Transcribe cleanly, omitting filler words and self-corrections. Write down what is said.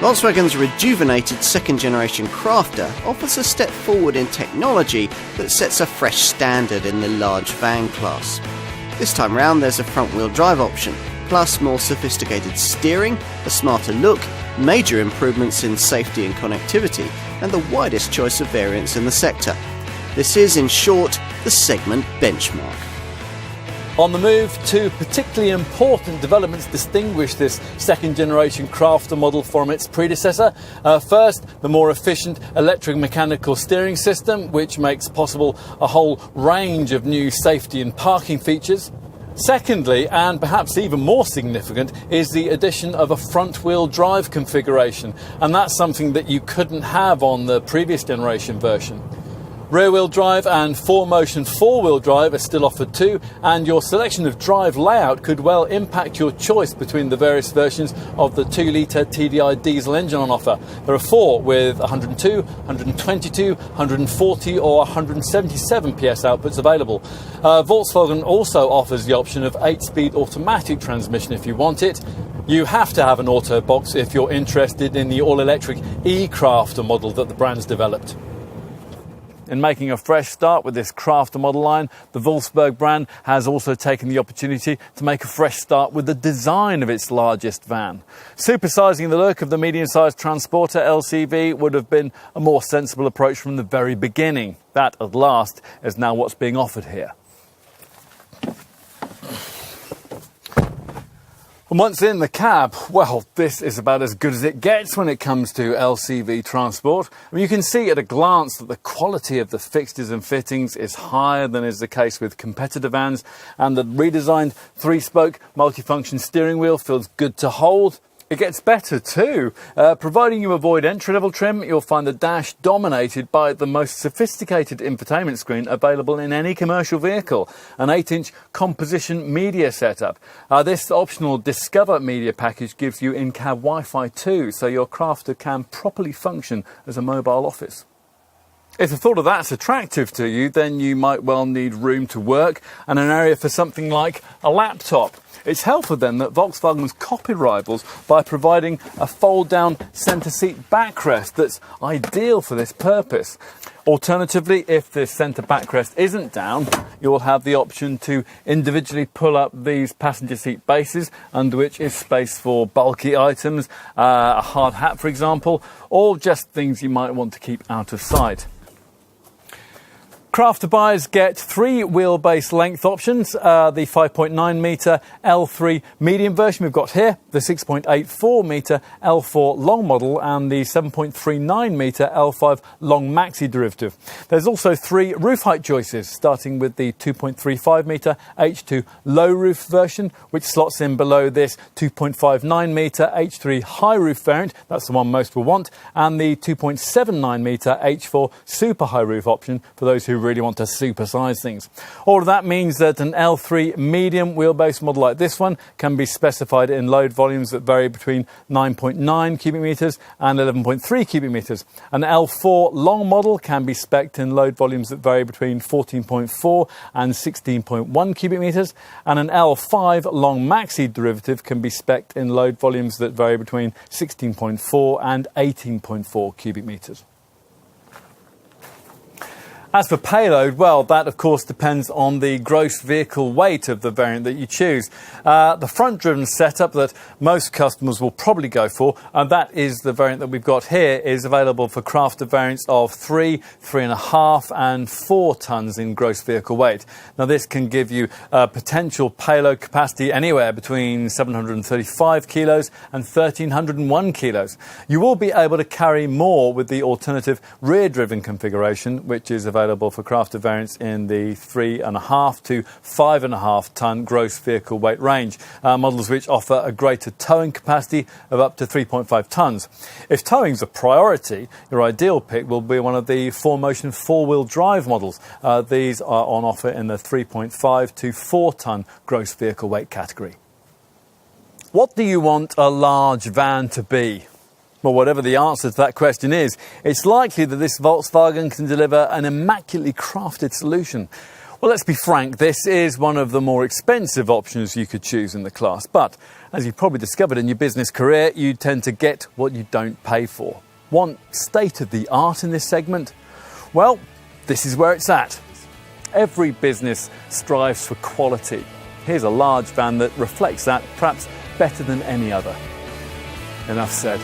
Volkswagen's rejuvenated second-generation Crafter offers a step forward in technology that sets a fresh standard in the large van class. This time round there's a front-wheel drive option, plus more sophisticated steering, a smarter look, major improvements in safety and connectivity, and the widest choice of variants in the sector. This is, in short, the segment benchmark. On the move, two particularly important developments distinguish this second-generation Crafter model from its predecessor. First, the more efficient electric-mechanical steering system, which makes possible a whole range of new safety and parking features. Secondly, and perhaps even more significant, is the addition of a front-wheel drive configuration, and that's something that you couldn't have on the previous generation version. Rear-wheel drive and 4Motion four-wheel drive are still offered too, and your selection of drive layout could well impact your choice between the various versions of the 2-litre TDI diesel engine on offer. There are four with 102, 122, 140 or 177 PS outputs available. Volkswagen also offers the option of 8-speed automatic transmission if you want it. You have to have an auto box if you're interested in the all-electric e-Crafter model that the brand's developed. In making a fresh start with this Crafter model line, the Volkswagen brand has also taken the opportunity to make a fresh start with the design of its largest van. Supersizing the look of the medium-sized Transporter LCV would have been a more sensible approach from the very beginning. That, at last, is now what's being offered here. And once in the cab, well, this is about as good as it gets when it comes to LCV transport. I mean, you can see at a glance that the quality of the fixtures and fittings is higher than is the case with competitor vans, and the redesigned 3-spoke multifunction steering wheel feels good to hold. It gets better too. Providing you avoid entry-level trim, you'll find the dash dominated by the most sophisticated infotainment screen available in any commercial vehicle, an 8-inch composition media setup. This optional Discover media package gives you in-cab Wi-Fi too, so your Crafter can properly function as a mobile office. If the thought of that's attractive to you, then you might well need room to work and an area for something like a laptop. It's helpful then that Volkswagen's copied rivals by providing a fold-down centre seat backrest that's ideal for this purpose. Alternatively, if this centre backrest isn't down, you'll have the option to individually pull up these passenger seat bases, under which is space for bulky items, a hard hat for example, or just things you might want to keep out of sight. Crafter buyers get 3 wheelbase length options, the 5.9 metre L3 medium version we've got here, the 6.84 metre L4 long model and the 7.39 metre L5 long maxi derivative. There's also 3 roof height choices, starting with the 2.35 metre H2 low roof version, which slots in below this 2.59 metre H3 high roof variant, that's the one most will want, and the 2.79 metre H4 super high roof option for those who really want to supersize things. All of that means that an L3 medium wheelbase model like this one can be specified in load volumes that vary between 9.9 cubic metres and 11.3 cubic metres. An L4 long model can be spec'd in load volumes that vary between 14.4 and 16.1 cubic metres, and an L5 long maxi derivative can be spec'd in load volumes that vary between 16.4 and 18.4 cubic metres. As for payload, well, that of course depends on the gross vehicle weight of the variant that you choose. The front-driven setup that most customers will probably go for, and that is the variant that we've got here, is available for Crafter variants of 3, 3.5 and 4 tonnes in gross vehicle weight. Now this can give you potential payload capacity anywhere between 735 kilos and 1,301 kilos. You will be able to carry more with the alternative rear-driven configuration, which is available for Crafter variants in the 3.5 to 5.5 tonne gross vehicle weight range, models which offer a greater towing capacity of up to 3.5 tonnes. If towing's a priority, your ideal pick will be one of the 4Motion four-wheel drive models. These are on offer in the 3.5 to 4 tonne gross vehicle weight category. What do you want a large van to be? Well, whatever the answer to that question is, it's likely that this Volkswagen can deliver an immaculately crafted solution. Well, let's be frank, this is one of the more expensive options you could choose in the class. But as you've probably discovered in your business career, you tend to get what you don't pay for. Want state-of-the-art in this segment? Well, this is where it's at. Every business strives for quality. Here's a large van that reflects that perhaps better than any other. Enough said.